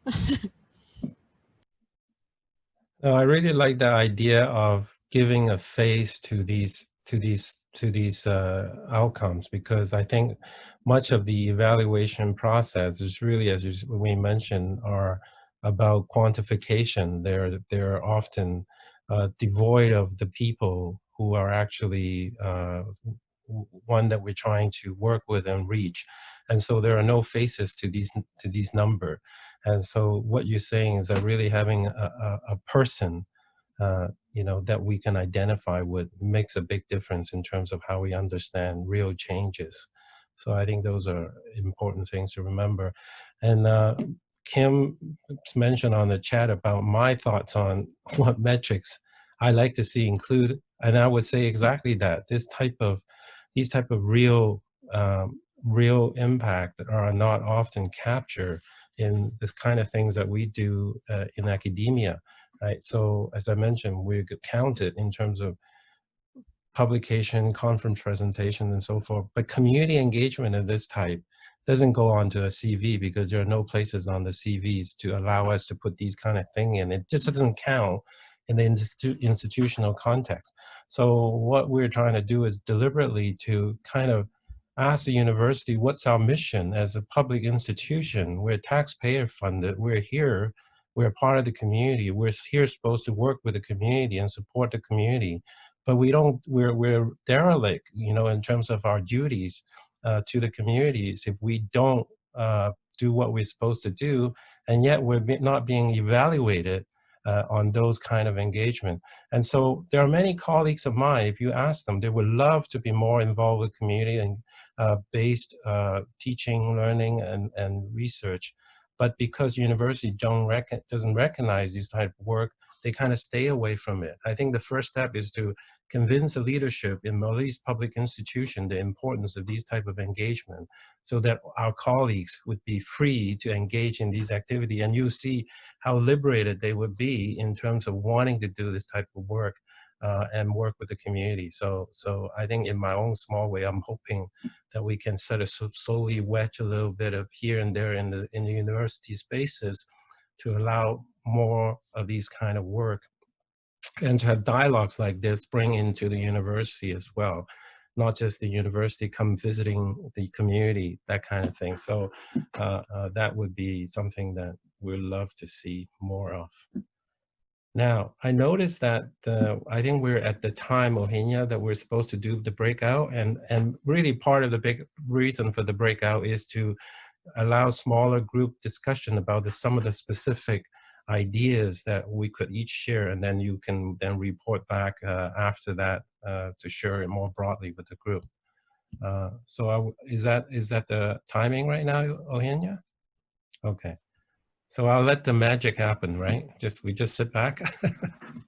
C: I really like the idea of giving a face to these outcomes, because I think much of the evaluation process is really, as we mentioned, are about quantification. They're often devoid of the people who are actually one that we're trying to work with and reach, and so there are no faces to these number. And so what you're saying is that really having a person you know, that we can identify with makes a big difference in terms of how we understand real changes. So I think those are important things to remember. And Kim mentioned on the chat about my thoughts on what metrics I like to see include, and I would say exactly that. These type of real real impact are not often captured in the kind of things that we do in academia. Right. So as I mentioned, we count it in terms of publication, conference presentation, and so forth. But community engagement of this type doesn't go onto a CV, because there are no places on the CVs to allow us to put these kind of thing in. It just doesn't count in the institutional context. So what we're trying to do is deliberately to kind of ask the university, what's our mission as a public institution? We're taxpayer funded, we're here, we're part of the community, we're here supposed to work with the community and support the community, but we're derelict, you know, in terms of our duties to the communities if we don't do what we're supposed to do, and yet we're not being evaluated on those kind of engagement. And so there are many colleagues of mine, if you ask them, they would love to be more involved with community and based teaching, learning, and research. But because university doesn't recognize this type of work, they kind of stay away from it. I think the first step is to convince the leadership in all these public institutions the importance of these type of engagement, so that our colleagues would be free to engage in these activities. And you see how liberated they would be in terms of wanting to do this type of work and work with the community. So I think in my own small way, I'm hoping that we can sort of slowly wedge a little bit of here and there in the university spaces to allow more of these kind of work, and to have dialogues like this bring into the university as well, not just the university come visiting the community, that kind of thing. So that would be something that we'd love to see more of. Now, I noticed that I think we're at the time, Eugenia, that we're supposed to do the breakout, and really part of the big reason for the breakout is to allow smaller group discussion about some of the specific ideas that we could each share, and then you can then report back after that to share it more broadly with the group. Is that the timing right now, Eugenia? Okay. So I'll let the magic happen, right? We just sit back.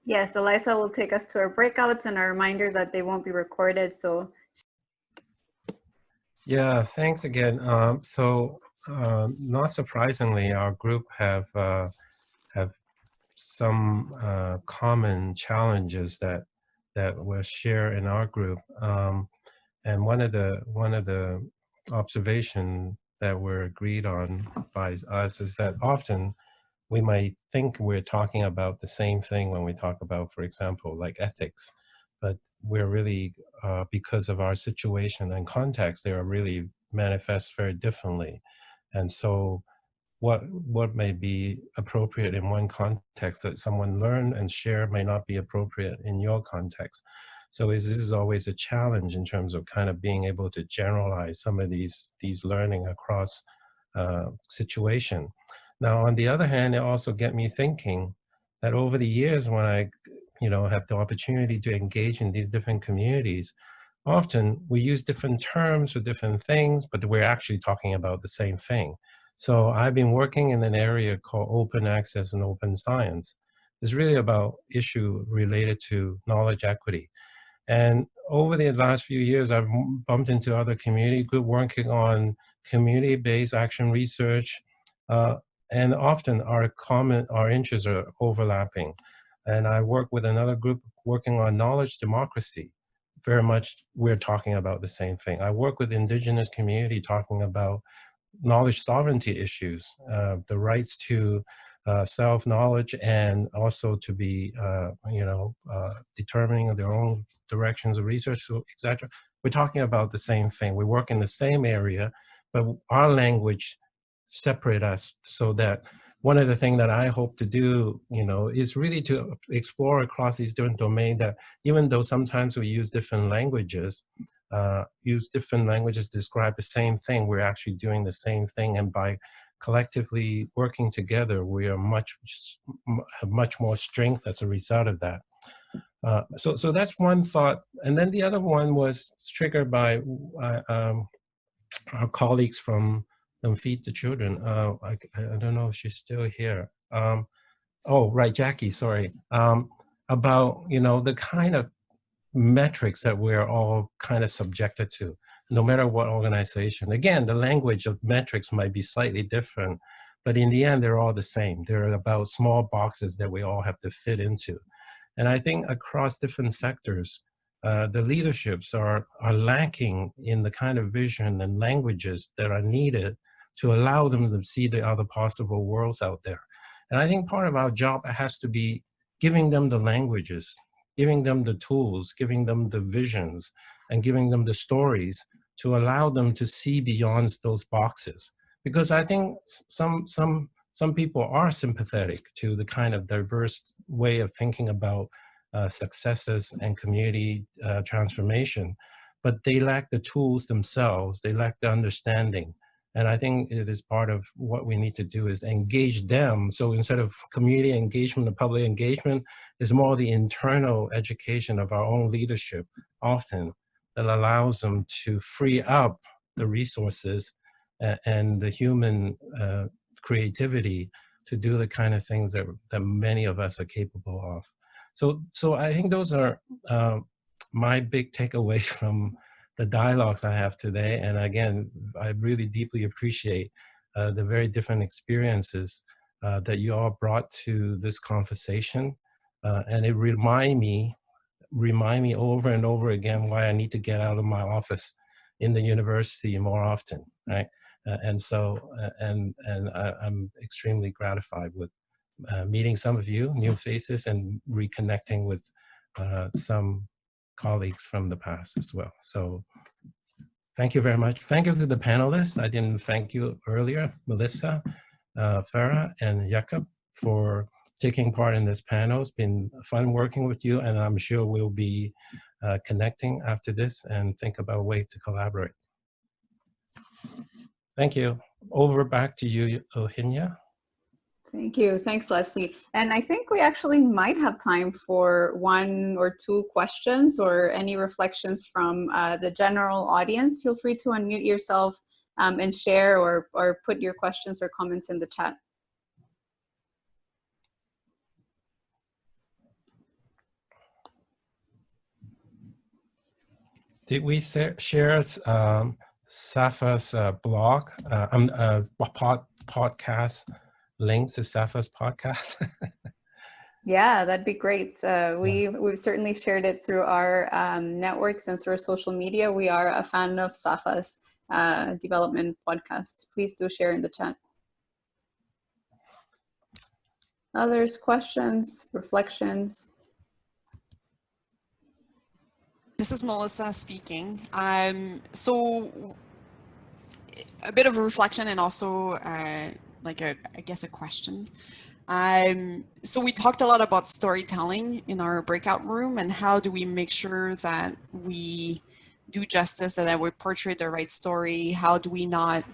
B: Yes, Eliza will take us to our breakouts, and a reminder that they won't be recorded. So
C: yeah, thanks again. Not surprisingly, our group have some common challenges that we'll share in our group. And one of the observation that we're agreed on by us is that often we might think we're talking about the same thing when we talk about, for example, like ethics, but we're really, because of our situation and context, they are really manifest very differently. And so what may be appropriate in one context that someone learn and share may not be appropriate in your context. So this is always a challenge in terms of kind of being able to generalize some of these learning across situation. Now, on the other hand, it also get me thinking that over the years when I, have the opportunity to engage in these different communities, often we use different terms for different things, but we're actually talking about the same thing. So I've been working in an area called open access and open science. It's really about issue related to knowledge equity. And over the last few years, I've bumped into other community group working on community-based action research, and often our interests are overlapping. And I work with another group working on knowledge democracy. Very much, we're talking about the same thing. I work with indigenous community talking about knowledge sovereignty issues, the rights to self-knowledge, and also to be, determining their own directions of research, etc. We're talking about the same thing. We work in the same area, but our language separate us, so that one of the things that I hope to do, is really to explore across these different domains, that even though sometimes we use different languages to describe the same thing, we're actually doing the same thing. And by collectively working together, we are have much more strength as a result of that. So that's one thought. And then the other one was triggered by our colleagues from Feed the Children. I don't know if she's still here. Oh, right, Jackie, sorry. About, the kind of metrics that we're all kind of subjected to, no matter what organization. Again, the language of metrics might be slightly different, but in the end, they're all the same. They're about small boxes that we all have to fit into. And I think across different sectors, the leaderships are lacking in the kind of vision and languages that are needed to allow them to see the other possible worlds out there. And I think part of our job has to be giving them the languages, giving them the tools, giving them the visions, and giving them the stories to allow them to see beyond those boxes. Because I think some people are sympathetic to the kind of diverse way of thinking about successes and community transformation, but they lack the tools themselves, they lack the understanding. And I think it is part of what we need to do is engage them. So instead of community engagement and public engagement, it's more the internal education of our own leadership often that allows them to free up the resources and the human creativity to do the kind of things that many of us are capable of. So I think those are my big takeaway from the dialogues I have today. And again, I really deeply appreciate the very different experiences that you all brought to this conversation. And it remind me over and over again why I need to get out of my office in the university more often, right? I'm extremely gratified with meeting some of you, new faces, and reconnecting with some colleagues from the past as well. So thank you very much. Thank you to the panelists. I didn't thank you earlier, Melissa, Farah, and Jakob, for taking part in this panel. It's been fun working with you, and I'm sure we'll be connecting after this and think about ways to collaborate. Thank you. Over back to you, Eugenia.
B: Thank you. Thanks, Leslie. And I think we actually might have time for 1 or 2 questions or any reflections from the general audience. Feel free to unmute yourself and share or put your questions or comments in the chat.
C: Did we share Safa's blog, podcast, links to Safa's podcast?
B: Yeah, that'd be great. We've certainly shared it through our networks and through our social media. We are a fan of Safa's development podcast. Please do share in the chat. Others, questions, reflections?
E: This is Melissa speaking. So a bit of a reflection and also like I guess a question. So we talked a lot about storytelling in our breakout room, and how do we make sure that we do justice and that we portray the right story? How do we not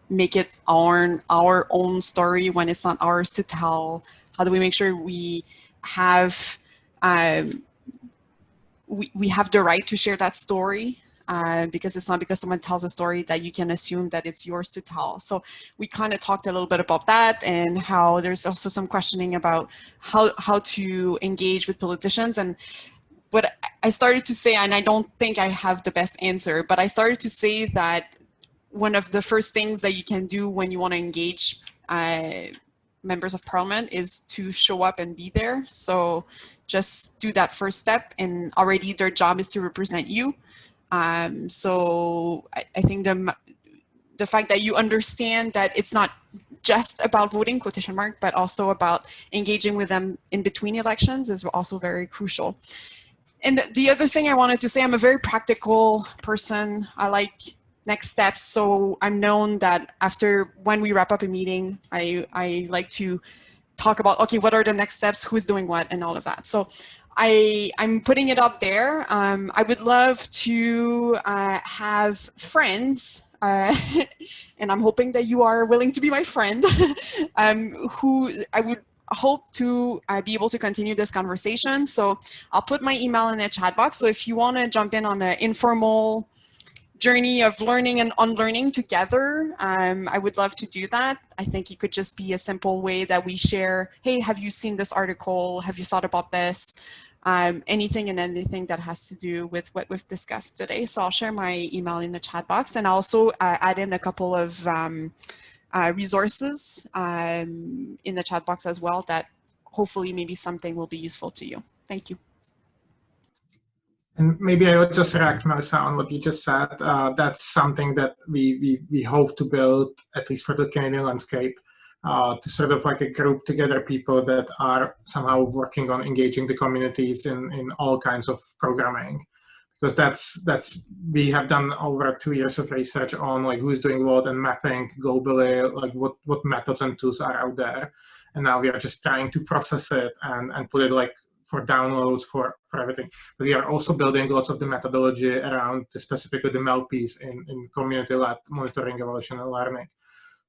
E: make it our own story when it's not ours to tell? How do we make sure we have we have the right to share that story? Because it's not because someone tells a story that you can assume that it's yours to tell. So we kind of talked a little bit about that, and how there's also some questioning about how to engage with politicians. And what I started to say, and I don't think I have the best answer, but I started to say that one of the first things that you can do when you want to engage members of parliament is to show up and be there. So just do that first step, and already their job is to represent you. So I think the fact that you understand that it's not just about voting, quotation mark, but also about engaging with them in between elections is also very crucial. And the other thing I wanted to say, I'm a very practical person. I like next steps. So I'm known that when we wrap up a meeting, I like to talk about, okay, what are the next steps, who's doing what, and all of that. So I'm putting it up there. I would love to have friends, and I'm hoping that you are willing to be my friend, who I would hope to be able to continue this conversation. So I'll put my email in the chat box. So if you want to jump in on an informal journey of learning and unlearning together, I would love to do that. I think it could just be a simple way that we share, hey, have you seen this article? Have you thought about this? Anything and anything that has to do with what we've discussed today. So I'll share my email in the chat box, and I'll also add in a couple of resources in the chat box as well, that hopefully maybe something will be useful to you. Thank you.
F: And maybe I would just react, Melissa, on what you just said. That's something that we hope to build, at least for the Canadian landscape, to sort of like a group together people that are somehow working on engaging the communities in all kinds of programming. Because we have done over 2 years of research on like who's doing what and mapping globally, like what methods and tools are out there. And now we are just trying to process it and put it like for downloads for everything. But we are also building lots of the methodology around specifically the MEL piece in community-led monitoring, evaluation, and learning.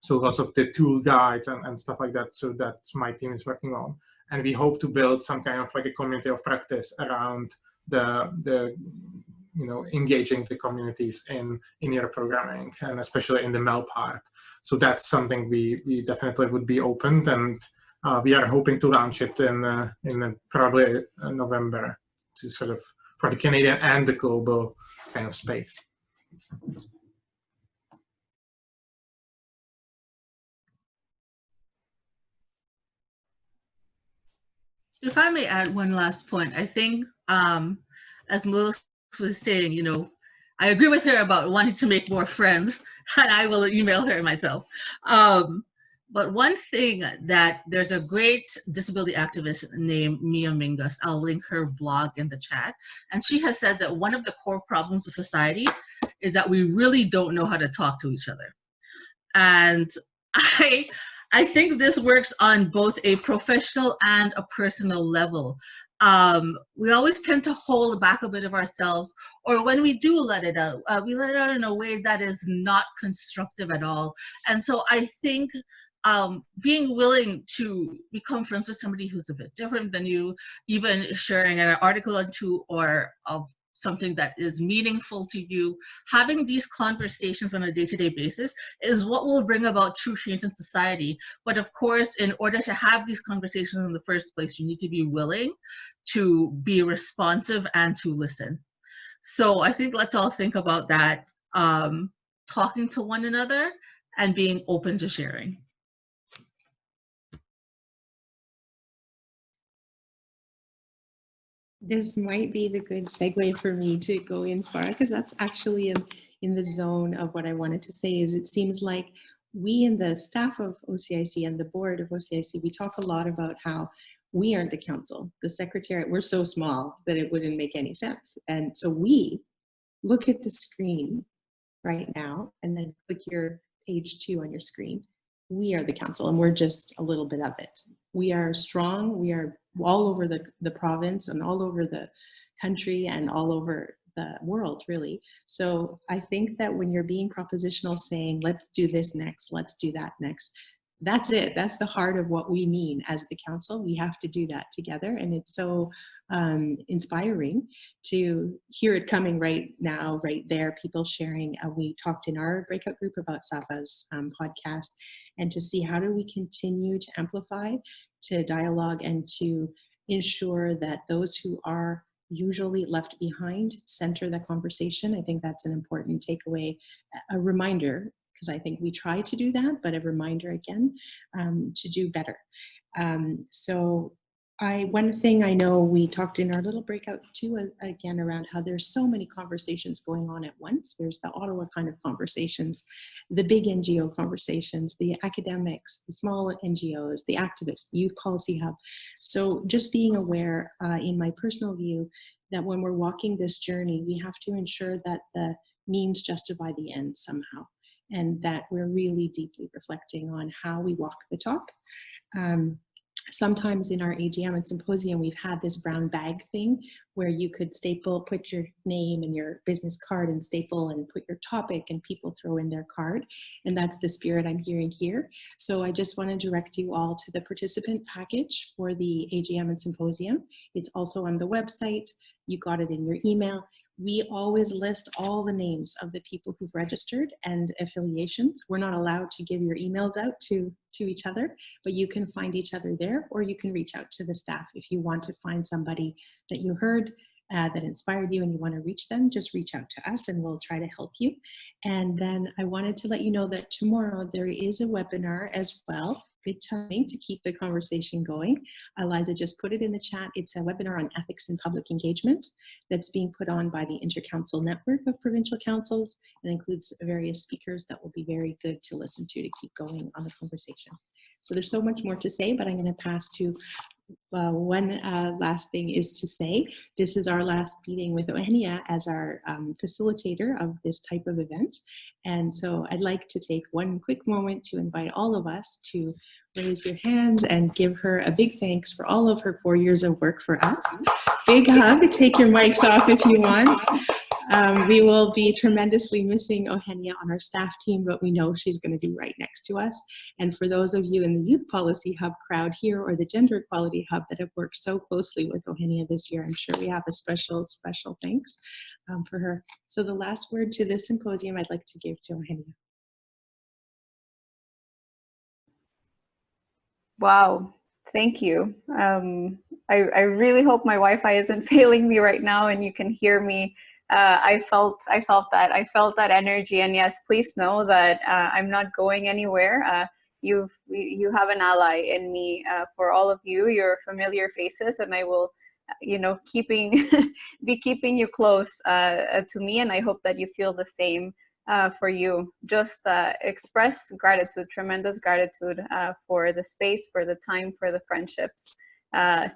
F: So lots of the tool guides and stuff like that. So that's my team is working on. And we hope to build some kind of like a community of practice around the engaging the communities in your programming, and especially in the MEL part. So that's something we definitely would be open, and we are hoping to launch it in probably November, to sort of for the Canadian and the global kind of space.
D: If I may add one last point, I think as Melissa was saying, I agree with her about wanting to make more friends, and I will email her myself. But one thing that there's a great disability activist named Mia Mingus, I'll link her blog in the chat, and she has said that one of the core problems of society is that we really don't know how to talk to each other. And I think this works on both a professional and a personal level. We always tend to hold back a bit of ourselves, or when we do let it out, we let it out in a way that is not constructive at all. And so I think being willing to become friends with somebody who's a bit different than you, even sharing an article or two or of something that is meaningful to you, having these conversations on a day-to-day basis is what will bring about true change in society. But of course, in order to have these conversations in the first place, you need to be willing to be responsive and to listen. So I think let's all think about that, talking to one another and being open to sharing.
A: This might be the good segue for me to go in far, because that's actually in the zone of what I wanted to say. Is it seems like we in the staff of OCIC and the board of OCIC, we talk a lot about how we aren't the council. The secretariat, we're so small that it wouldn't make any sense. And so we look at the screen right now and then click your page 2 on your screen. We are the council, and we're just a little bit of it. We are strong. We are all over the province and all over the country and all over the world, really. So I think that when you're being propositional, saying, let's do this next, let's do that next, that's it. That's the heart of what we mean as the council. We have to do that together. And it's so inspiring to hear it coming right now, right there, people sharing. We talked in our breakout group about Safa's podcast, and to see how do we continue to amplify, to dialogue, and to ensure that those who are usually left behind center the conversation. I think that's an important takeaway, a reminder, because I think we try to do that, but a reminder again to do better. So one thing I know we talked in our little breakout too, again, around how there's so many conversations going on at once. There's the Ottawa kind of conversations, the big NGO conversations, the academics, the small NGOs, the activists, the Youth Policy Hub. So just being aware, in my personal view, that when we're walking this journey, we have to ensure that the means justify the ends somehow, and that we're really deeply reflecting on how we walk the talk. Sometimes in our AGM and Symposium, we've had this brown bag thing where you could put your name and your business card and staple and put your topic, and people throw in their card. And that's the spirit I'm hearing here. So I just want to direct you all to the participant package for the AGM and Symposium. It's also on the website. You got it in your email. We always list all the names of the people who've registered and affiliations. We're not allowed to give your emails out to each other, but you can find each other there, or you can reach out to the staff. If you want to find somebody that you heard that inspired you and you want to reach them, just reach out to us and we'll try to help you. And then I wanted to let you know that tomorrow there is a webinar as well. Good timing to keep the conversation going. Eliza just put it in the chat. It's a webinar on ethics and public engagement that's being put on by the Intercouncil Network of Provincial Councils, and includes various speakers that will be very good to listen to keep going on the conversation. So there's so much more to say, but I'm going to pass to one last thing is to say, this is our last meeting with Ohenia as our facilitator of this type of event. And so I'd like to take one quick moment to invite all of us to raise your hands and give her a big thanks for all of her 4 years of work for us. Big hug, take your mics off if you want. We will be tremendously missing Ohenia on our staff team, but we know she's going to be right next to us. And for those of you in the Youth Policy Hub crowd here or the Gender Equality Hub that have worked so closely with Ohenia this year, I'm sure we have a special thanks for her. So the last word to this symposium I'd like to give to Ohenia.
B: Wow, thank you. I really hope my Wi-Fi isn't failing me right now and you can hear me. I felt that energy, and yes, please know that I'm not going anywhere. You have an ally in me. For all of you, you're familiar faces, and I will, you know, be keeping you close to me, and I hope that you feel the same for you. Just express gratitude, tremendous gratitude for the space, for the time, for the friendships.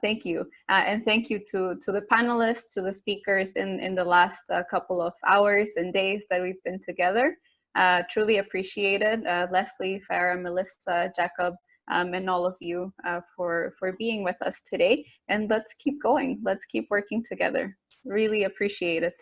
B: Thank you. And thank you to the panelists, to the speakers in the last couple of hours and days that we've been together. Truly appreciated. Leslie, Farah, Melissa, Jacob, and all of you for being with us today. And let's keep going. Let's keep working together. Really appreciate it.